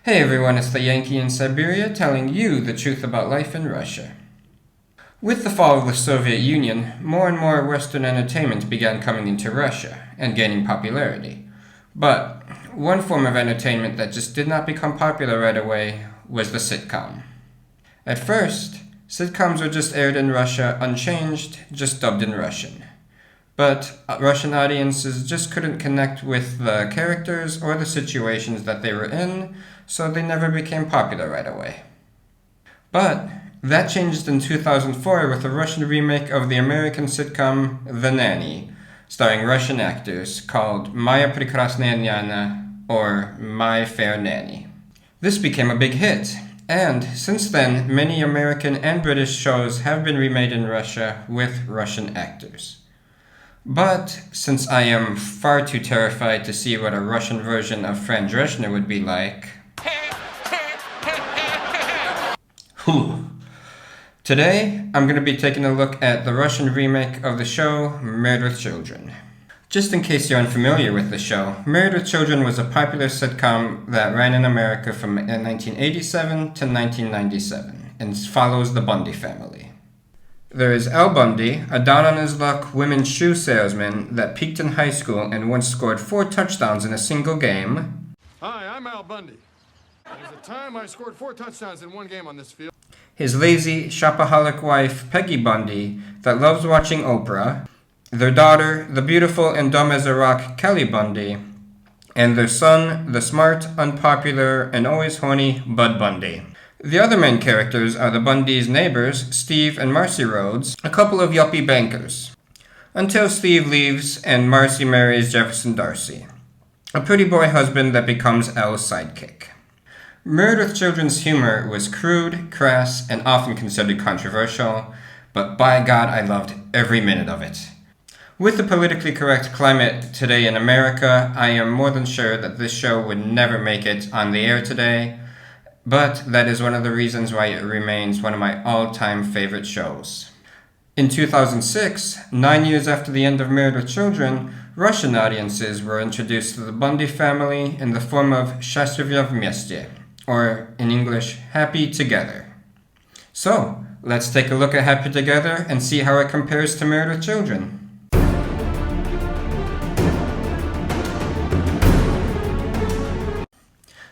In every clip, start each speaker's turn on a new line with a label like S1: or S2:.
S1: Hey everyone, it's the Yankee in Siberia telling you the truth about life in Russia. With the fall of the Soviet Union, more and more Western entertainment began coming into Russia and gaining popularity. But one form of entertainment that just did not become popular right away was the sitcom. At first, sitcoms were just aired in Russia unchanged, just dubbed in Russian. But Russian audiences just couldn't connect with the characters or the situations that they were in, so they never became popular right away. But that changed in 2004 with a Russian remake of the American sitcom The Nanny, starring Russian actors, called Moya Prekrasnaya Nyanya, or My Fair Nanny. This became a big hit, and since then, many American and British shows have been remade in Russia with Russian actors. But since I am far too terrified to see what a Russian version of Fran Drescher would be like, today I'm going to be taking a look at the Russian remake of the show Married with Children. Just in case you're unfamiliar with the show, Married with Children was a popular sitcom that ran in America from 1987 to 1997 and follows the Bundy family. There is Al Bundy, a down-on-his-luck women's shoe salesman that peaked in high school and once scored 4 touchdowns in a single game.
S2: Hi, I'm Al Bundy. There's a time I scored 4 touchdowns in one game on this field.
S1: His lazy, shopaholic wife, Peggy Bundy, that loves watching Oprah. Their daughter, the beautiful and dumb as a rock Kelly Bundy. And their son, the smart, unpopular, and always horny Bud Bundy. The other main characters are the Bundys' neighbors, Steve and Marcy Rhodes, a couple of yuppie bankers. Until Steve leaves and Marcy marries Jefferson Darcy, a pretty boy husband that becomes Elle's sidekick. Married with Children's humor was crude, crass, and often considered controversial, but by God, I loved every minute of it. With the politically correct climate today in America, I am more than sure that this show would never make it on the air today, but that is one of the reasons why it remains one of my all-time favorite shows. In 2006, 9 years after the end of Married with Children, Russian audiences were introduced to the Bundy family in the form of Счастливы Вместе, or in English, Happy Together. So, let's take a look at Happy Together and see how it compares to Married with Children.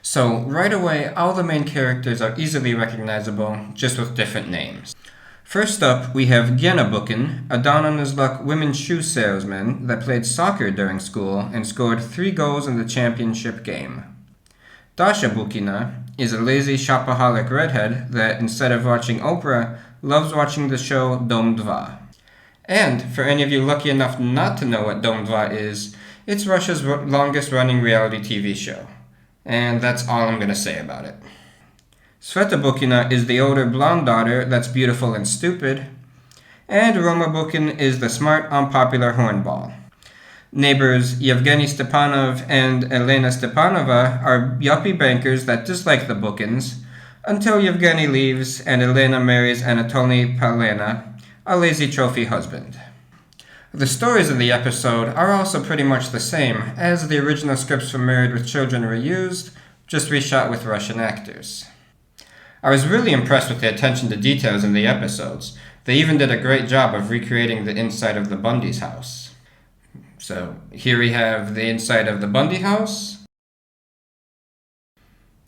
S1: So, right away, all the main characters are easily recognizable, just with different names. First up, we have Gena Bukin, a down-on-his-luck women's shoe salesman that played soccer during school and scored 3 goals in the championship game. Dasha Bukina is a lazy shopaholic redhead that, instead of watching Oprah, loves watching the show Dom 2. And, for any of you lucky enough not to know what Dom 2 is, it's Russia's longest-running reality TV show. And that's all I'm going to say about it. Sveta Bukina is the older blonde daughter that's beautiful and stupid. And Roma Bukin is the smart, unpopular hornball. Neighbors Yevgeny Stepanov and Elena Stepanova are yuppie bankers that dislike the Bukins, until Yevgeny leaves and Elena marries Anatoly Palena, a lazy trophy husband. The stories in the episode are also pretty much the same, as the original scripts for Married with Children were used, just reshot with Russian actors. I was really impressed with the attention to details in the episodes. They even did a great job of recreating the inside of the Bundy's house. So here we have the inside of the Bundy house,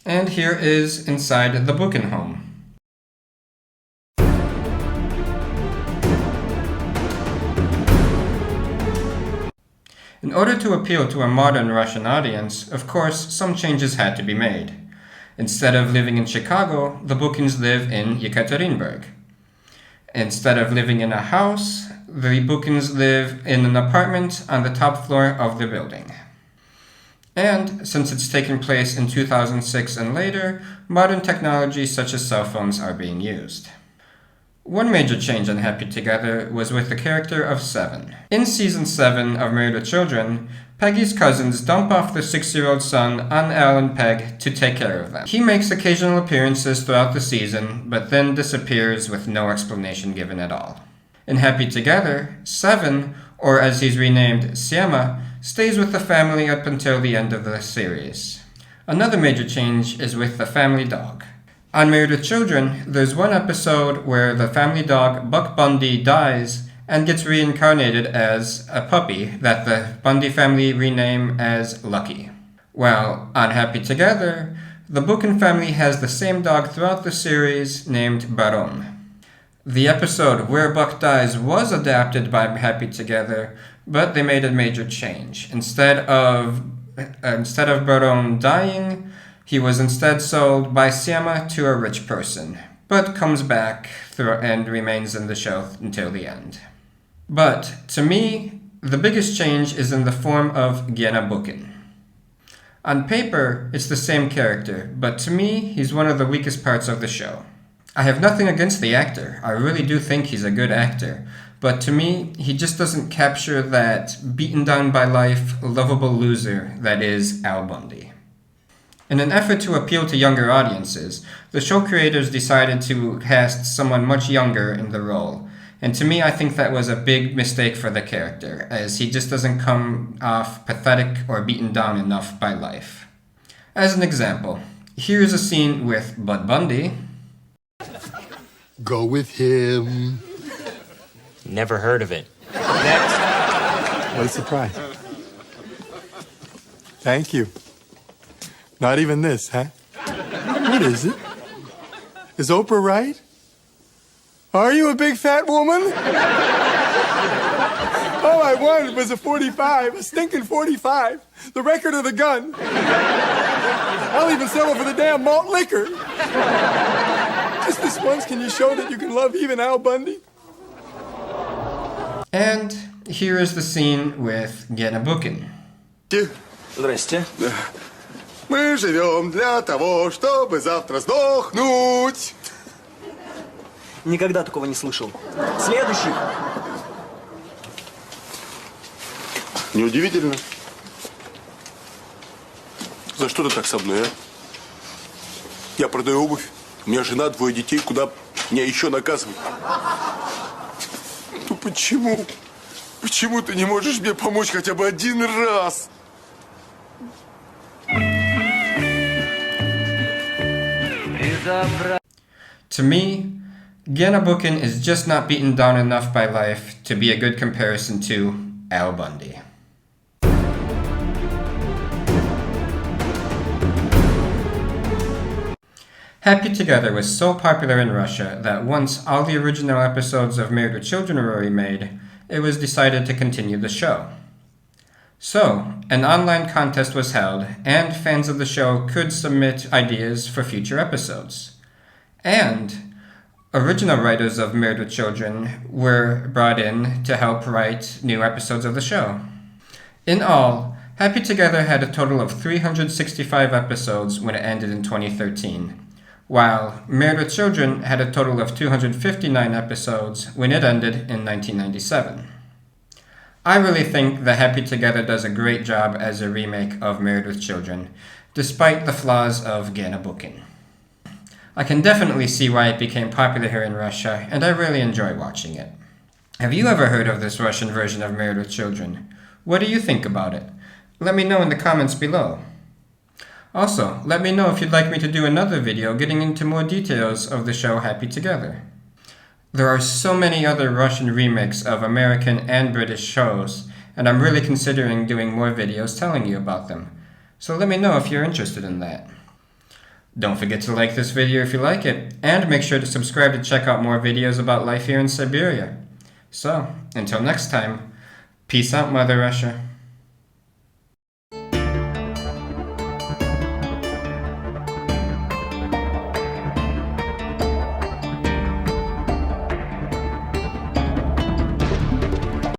S1: and here is inside the Bukin home. In order to appeal to a modern Russian audience, of course, some changes had to be made. Instead of living in Chicago, the Bukins live in Yekaterinburg. Instead of living in a house, the Bukins live in an apartment on the top floor of the building. And since it's taken place in 2006 and later, modern technology such as cell phones are being used. One major change on Happy Together was with the character of Seven. In Season 7 of Married with Children, Peggy's cousins dump off their 6-year-old son on Al and Peg to take care of them. He makes occasional appearances throughout the season, but then disappears with no explanation given at all. In Happy Together, Seven, or as he's renamed, Siema, stays with the family up until the end of the series. Another major change is with the family dog. On Married with Children, there's one episode where the family dog Buck Bundy dies and gets reincarnated as a puppy that the Bundy family rename as Lucky. Well, on Happy Together, the Buchan family has the same dog throughout the series named Baron. The episode Where Buck Dies was adapted by Happy Together, but they made a major change. Instead of Baron dying, he was instead sold by Siama to a rich person, but comes back and remains in the show until the end. But, to me, the biggest change is in the form of Gena Buchan. On paper, it's the same character, but to me, he's one of the weakest parts of the show. I have nothing against the actor. I really do think he's a good actor. But to me, he just doesn't capture that beaten down by life, lovable loser that is Al Bundy. In an effort to appeal to younger audiences, the show creators decided to cast someone much younger in the role. And to me, I think that was a big mistake for the character, as he just doesn't come off pathetic or beaten down enough by life. As an example, here's a scene with Bud Bundy.
S3: Go with him.
S4: Never heard of it. Next.
S5: What a surprise. Thank you. Not even this, huh? What is it? Is Oprah right? Are you a big fat woman? All I wanted was a 45, a stinking 45. The record of the gun. I'll even settle for the damn malt liquor. Just this once, can you show that you can love even Al Bundy?
S1: And here is the scene with Gena Buchan.
S4: Здрасте.
S3: Мы живем для того, чтобы завтра сдохнуть.
S4: Никогда такого не слышал. Следующий.
S3: Неудивительно. За что ты так со мной, а? Я продаю обувь. У меня жена, 2 детей. Куда меня еще наказывать? Ну почему? Почему ты не можешь мне помочь хотя бы один раз?
S1: To me, Gena Buchan is just not beaten down enough by life to be a good comparison to Al Bundy. Happy Together was so popular in Russia that once all the original episodes of Married with Children were remade, it was decided to continue the show. So, an online contest was held, and fans of the show could submit ideas for future episodes. And original writers of Married with Children were brought in to help write new episodes of the show. In all, Happy Together had a total of 365 episodes when it ended in 2013, while Married with Children had a total of 259 episodes when it ended in 1997. I really think that Happy Together does a great job as a remake of Married with Children, despite the flaws of Gena Buchan. I can definitely see why it became popular here in Russia, and I really enjoy watching it. Have you ever heard of this Russian version of Married with Children? What do you think about it? Let me know in the comments below. Also, let me know if you'd like me to do another video getting into more details of the show Happy Together. There are so many other Russian remakes of American and British shows, and I'm really considering doing more videos telling you about them. So let me know if you're interested in that. Don't forget to like this video if you like it, and make sure to subscribe to check out more videos about life here in Siberia. So, until next time, peace out, Mother Russia.